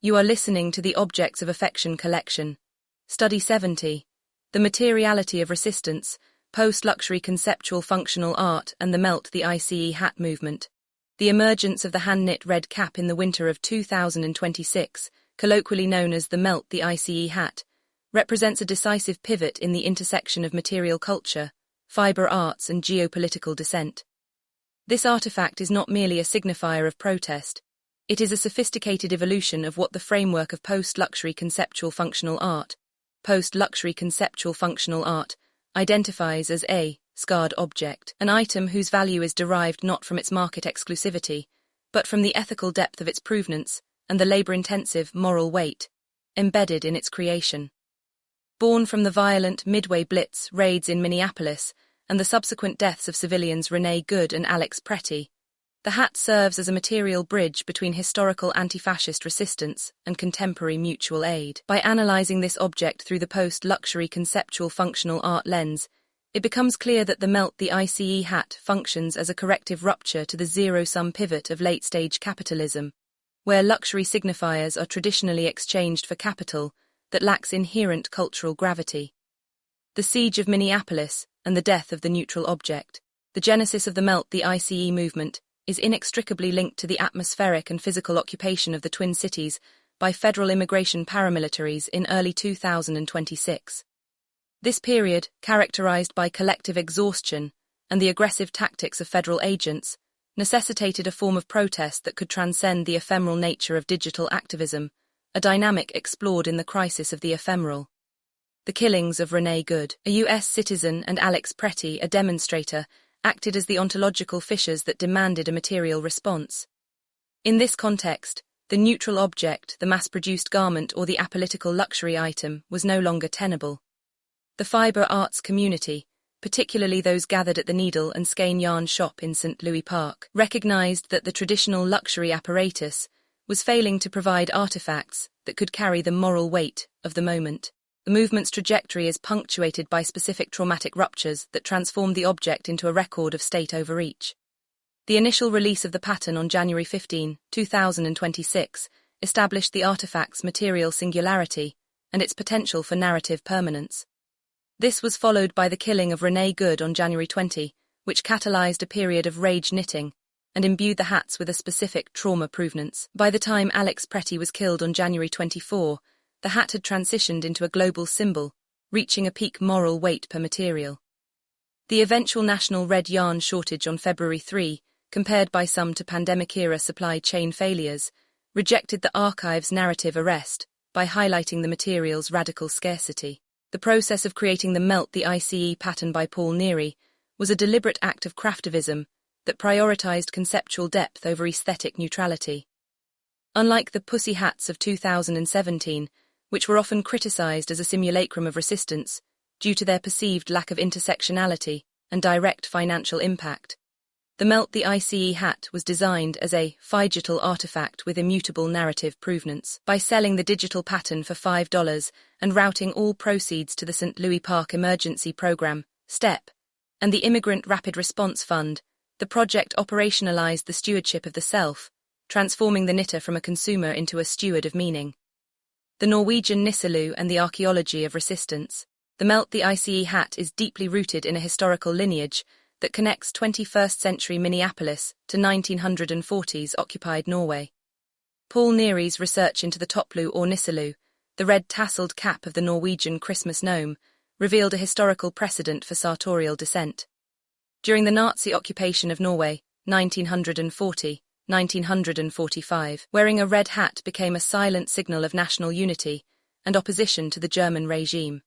You are listening to the Objects of Affection collection. Study 70. The Materiality of Resistance, Post-Luxury Conceptual Functional Art and the Melt the ICE Hat Movement. The emergence of the hand-knit red cap in the winter of 2026, colloquially known as the Melt the ICE Hat, represents a decisive pivot in the intersection of material culture, fiber arts and geopolitical dissent. This artifact is not merely a signifier of protest. It is a sophisticated evolution of what the framework of post-luxury conceptual functional art, post-luxury conceptual functional art, identifies as a scarred object, an item whose value is derived not from its market exclusivity, but from the ethical depth of its provenance and the labor-intensive moral weight embedded in its creation. Born from the violent Midway Blitz raids in Minneapolis and the subsequent deaths of civilians Renee Good and Alex Pretty, the hat serves as a material bridge between historical anti-fascist resistance and contemporary mutual aid. By analyzing this object through the post-luxury conceptual functional art lens, it becomes clear that the Melt the ICE hat functions as a corrective rupture to the zero-sum pivot of late-stage capitalism, where luxury signifiers are traditionally exchanged for capital that lacks inherent cultural gravity. The siege of Minneapolis and the death of the neutral object, the genesis of the Melt the ICE movement, is inextricably linked to the atmospheric and physical occupation of the Twin Cities by federal immigration paramilitaries in early 2026. This period, characterized by collective exhaustion and the aggressive tactics of federal agents, necessitated a form of protest that could transcend the ephemeral nature of digital activism, a dynamic explored in The Crisis of the Ephemeral. The killings of Renee Good, a U.S. citizen, and Alex Pretty, a demonstrator, acted as the ontological fissures that demanded a material response. In this context, the neutral object, the mass-produced garment or the apolitical luxury item, was no longer tenable. The fiber arts community, particularly those gathered at the Needle and Skein Yarn shop in St. Louis Park, recognized that the traditional luxury apparatus was failing to provide artifacts that could carry the moral weight of the moment. The movement's trajectory is punctuated by specific traumatic ruptures that transformed the object into a record of state overreach. The initial release of the pattern on January 15, 2026, established the artifact's material singularity and its potential for narrative permanence. This was followed by the killing of Renee Good on January 20, which catalyzed a period of rage knitting and imbued the hats with a specific trauma provenance. By the time Alex Pretty was killed on January 24, the hat had transitioned into a global symbol, reaching a peak moral weight per material. The eventual national red yarn shortage on February 3, compared by some to pandemic-era supply chain failures, rejected the archive's narrative arrest by highlighting the material's radical scarcity. The process of creating the Melt the ICE pattern by Paul Neary was a deliberate act of craftivism that prioritized conceptual depth over aesthetic neutrality. Unlike the pussy hats of 2017, which were often criticized as a simulacrum of resistance due to their perceived lack of intersectionality and direct financial impact, the Melt the ICE hat was designed as a phygital artifact with immutable narrative provenance. By selling the digital pattern for $5 and routing all proceeds to the St. Louis Park Emergency Program, STEP, and the Immigrant Rapid Response Fund, the project operationalized the stewardship of the self, transforming the knitter from a consumer into a steward of meaning. The Norwegian nisselue and the archaeology of resistance. The Melt the ICE hat is deeply rooted in a historical lineage that connects 21st-century Minneapolis to 1940s occupied Norway. Paul Neary's research into the toplue or nisselue, the red tasseled cap of the Norwegian Christmas gnome, revealed a historical precedent for sartorial dissent. During the Nazi occupation of Norway, 1940-1945, wearing a red hat became a silent signal of national unity and opposition to the German regime.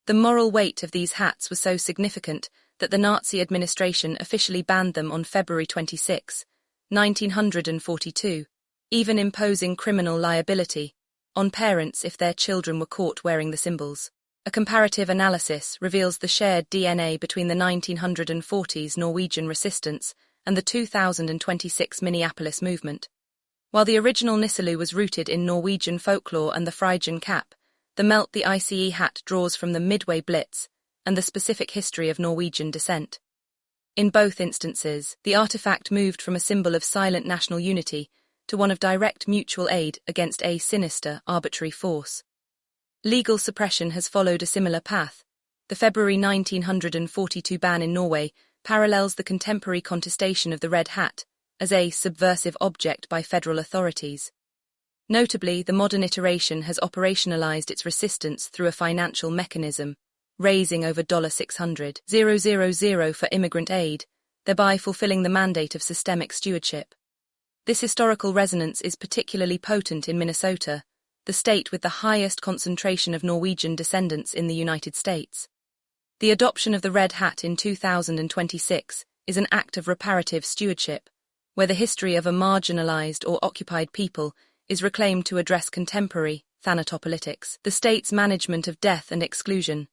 The moral weight of these hats was so significant that the Nazi administration officially banned them on February 26, 1942, even imposing criminal liability on parents if their children were caught wearing the symbols. A comparative analysis reveals the shared DNA between the 1940s Norwegian resistance and the 2026 Minneapolis movement. While the original nisselue was rooted in Norwegian folklore and the Phrygian cap, the Melt the ICE hat draws from the Midway Blitz and the specific history of Norwegian descent. In both instances, the artifact moved from a symbol of silent national unity to one of direct mutual aid against a sinister, arbitrary force. Legal suppression has followed a similar path. The February 1942 ban in Norway parallels the contemporary contestation of the red hat as a subversive object by federal authorities. Notably, the modern iteration has operationalized its resistance through a financial mechanism, raising over $600,000 for immigrant aid, thereby fulfilling the mandate of systemic stewardship. This historical resonance is particularly potent in Minnesota, the state with the highest concentration of Norwegian descendants in the United States. The adoption of the red hat in 2026 is an act of reparative stewardship, where the history of a marginalized or occupied people is reclaimed to address contemporary thanatopolitics, the state's management of death and exclusion.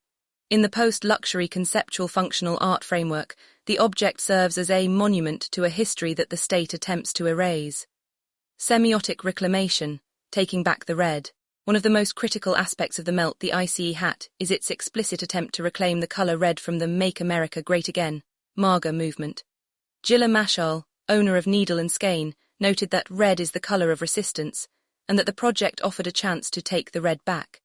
In the post-luxury conceptual functional art framework, the object serves as a monument to a history that the state attempts to erase. Semiotic reclamation, taking back the red. One of the most critical aspects of the Melt the ICE hat is its explicit attempt to reclaim the color red from the Make America Great Again, MAGA movement. Gilla Mashal, owner of Needle and Skein, noted that red is the color of resistance, and that the project offered a chance to take the red back.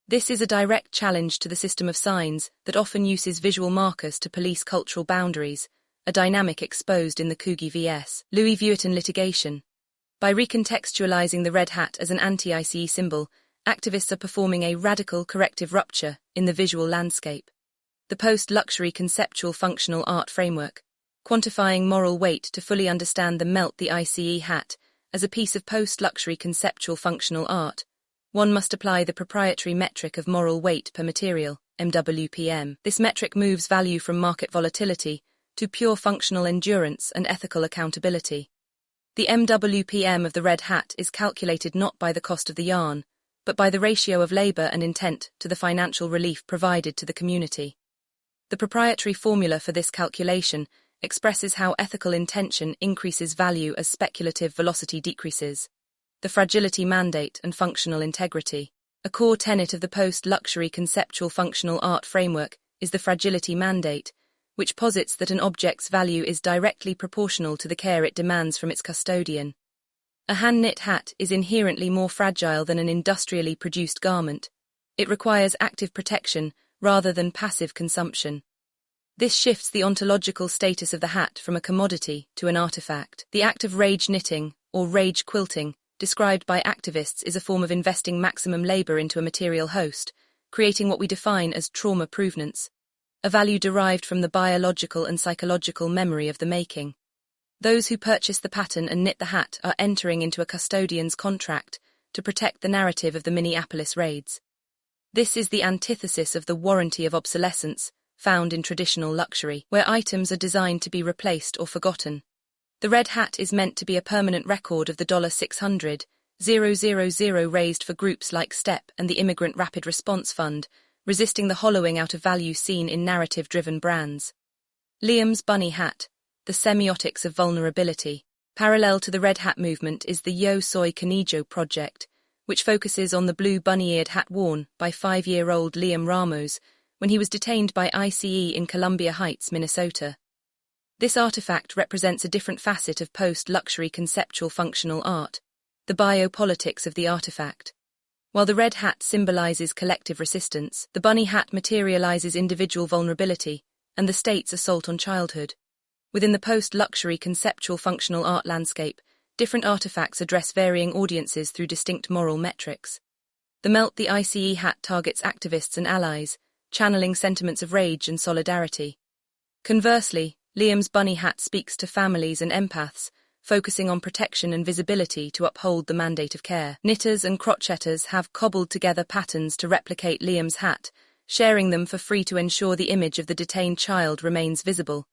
This is a direct challenge to the system of signs that often uses visual markers to police cultural boundaries, a dynamic exposed in the Coogee vs. Louis Vuitton litigation. By recontextualizing the red hat as an anti-ICE symbol, activists are performing a radical corrective rupture in the visual landscape. The post-luxury conceptual functional art framework, quantifying moral weight to fully understand the Melt the ICE hat as a piece of post-luxury conceptual functional art, one must apply the proprietary metric of moral weight per material, MWPM. This metric moves value from market volatility to pure functional endurance and ethical accountability. The MWPM of the red hat is calculated not by the cost of the yarn, but by the ratio of labor and intent to the financial relief provided to the community. The proprietary formula for this calculation expresses how ethical intention increases value as speculative velocity decreases. The fragility mandate and functional integrity. A core tenet of the post-luxury conceptual functional art framework is the fragility mandate, which posits that an object's value is directly proportional to the care it demands from its custodian. A hand-knit hat is inherently more fragile than an industrially produced garment. It requires active protection rather than passive consumption. This shifts the ontological status of the hat from a commodity to an artifact. The act of rage knitting, or rage quilting, described by activists, is a form of investing maximum labor into a material host, creating what we define as trauma provenance, a value derived from the biological and psychological memory of the making. Those who purchase the pattern and knit the hat are entering into a custodian's contract to protect the narrative of the Minneapolis raids. This is the antithesis of the warranty of obsolescence found in traditional luxury, where items are designed to be replaced or forgotten. The red hat is meant to be a permanent record of the $600,000 raised for groups like STEP and the Immigrant Rapid Response Fund, resisting the hollowing out of value seen in narrative-driven brands. Liam's bunny hat, the semiotics of vulnerability. Parallel to the red hat movement is the Yo Soy Canijo project, which focuses on the blue bunny-eared hat worn by 5-year-old Liam Ramos when he was detained by ICE in Columbia Heights, Minnesota. This artifact represents a different facet of post-luxury conceptual functional art, the biopolitics of the artifact. While the red hat symbolizes collective resistance, the bunny hat materializes individual vulnerability and the state's assault on childhood. Within the post-luxury conceptual functional art landscape, different artifacts address varying audiences through distinct moral metrics. The Melt the ICE hat targets activists and allies, channeling sentiments of rage and solidarity. Conversely, Liam's bunny hat speaks to families and empaths, focusing on protection and visibility to uphold the mandate of care. Knitters and crochetters have cobbled together patterns to replicate Liam's hat, sharing them for free to ensure the image of the detained child remains visible.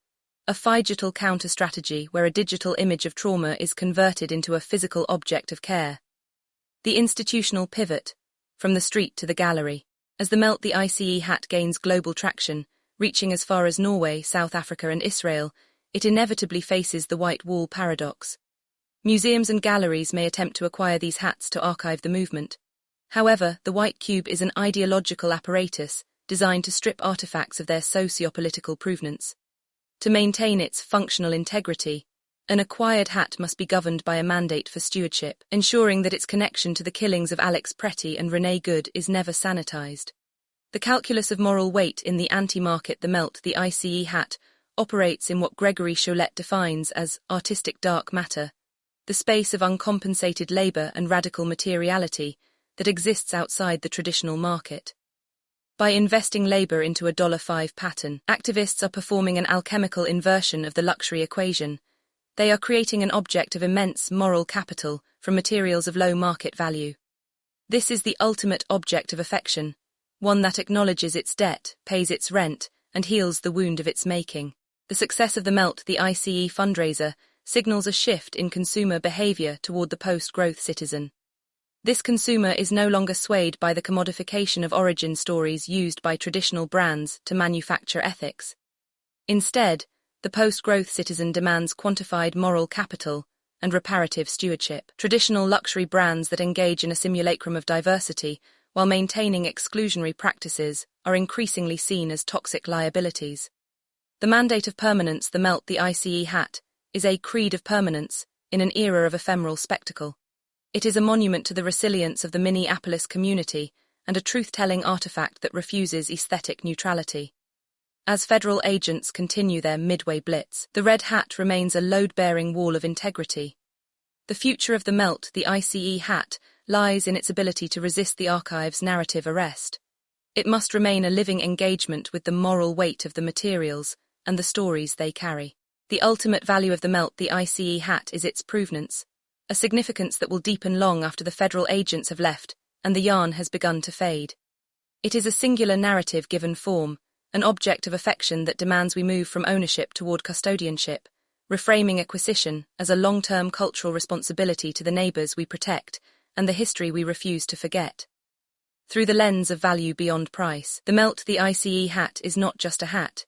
A phygital counter-strategy where a digital image of trauma is converted into a physical object of care. The institutional pivot, from the street to the gallery. As the Melt the ICE hat gains global traction, reaching as far as Norway, South Africa and Israel, it inevitably faces the white wall paradox. Museums and galleries may attempt to acquire these hats to archive the movement. However, the white cube is an ideological apparatus designed to strip artifacts of their socio-political provenance. To maintain its functional integrity, An acquired hat must be governed by a mandate for stewardship, ensuring that its connection to the killings of Alex Pretty and Renee Good is never sanitized. The calculus of moral weight in the anti-market The Melt the ICE hat operates in what Gregory Chollet defines as artistic dark matter, the space of uncompensated labor and radical materiality that exists outside the traditional market. By investing labor into a $5 pattern, activists are performing an alchemical inversion of the luxury equation. They are creating an object of immense moral capital from materials of low market value. This is the ultimate object of affection, one that acknowledges its debt, pays its rent, and heals the wound of its making. The success of the Melt the ICE fundraiser signals a shift in consumer behavior toward the post-growth citizen. This consumer is no longer swayed by the commodification of origin stories used by traditional brands to manufacture ethics. Instead, the post-growth citizen demands quantified moral capital and reparative stewardship. Traditional luxury brands that engage in a simulacrum of diversity while maintaining exclusionary practices are increasingly seen as toxic liabilities. The mandate of permanence The Melt the ICE hat is a creed of permanence in an era of ephemeral spectacle. It is a monument to the resilience of the Minneapolis community and a truth-telling artifact that refuses aesthetic neutrality. As federal agents continue their Midway Blitz, the red hat remains a load-bearing wall of integrity. The future of the Melt the ICE hat lies in its ability to resist the archive's narrative arrest. It must remain a living engagement with the moral weight of the materials and the stories they carry. The ultimate value of the Melt the ICE hat is its provenance, a significance that will deepen long after the federal agents have left and the yarn has begun to fade. It is a singular narrative given form, an object of affection that demands we move from ownership toward custodianship, reframing acquisition as a long-term cultural responsibility to the neighbors we protect and the history we refuse to forget. Through the lens of value beyond price, the Melt the ICE hat is not just a hat.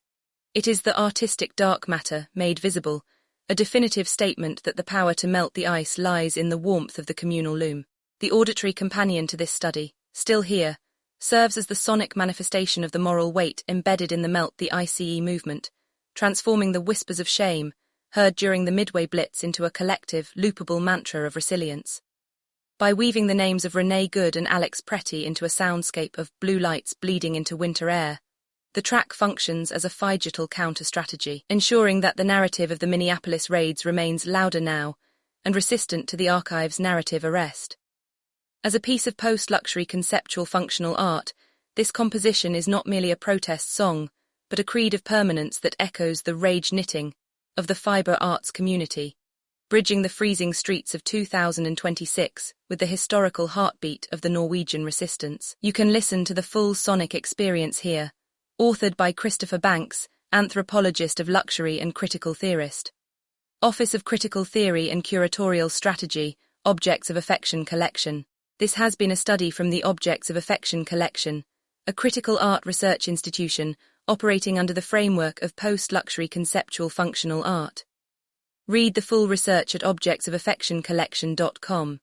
It is the artistic dark matter made visible, a definitive statement that the power to melt the ice lies in the warmth of the communal loom. The auditory companion to this study, still here, serves as the sonic manifestation of the moral weight embedded in the Melt the ICE movement, transforming the whispers of shame, heard during the Midway Blitz, into a collective, loopable mantra of resilience. By weaving the names of Renee Good and Alex Pretty into a soundscape of blue lights bleeding into winter air, the track functions as a phygital counter-strategy, ensuring that the narrative of the Minneapolis raids remains louder now and resistant to the archive's narrative arrest. As a piece of post-luxury conceptual functional art, this composition is not merely a protest song, but a creed of permanence that echoes the rage knitting of the fiber arts community, bridging the freezing streets of 2026 with the historical heartbeat of the Norwegian resistance. You can listen to the full sonic experience here, authored by Christopher Banks, anthropologist of luxury and critical theorist. Office of Critical Theory and Curatorial Strategy, Objects of Affection Collection. This has been a study from the Objects of Affection Collection, a critical art research institution operating under the framework of Post-Luxury Conceptual Functional Art. Read the full research at objectsofaffectioncollection.com.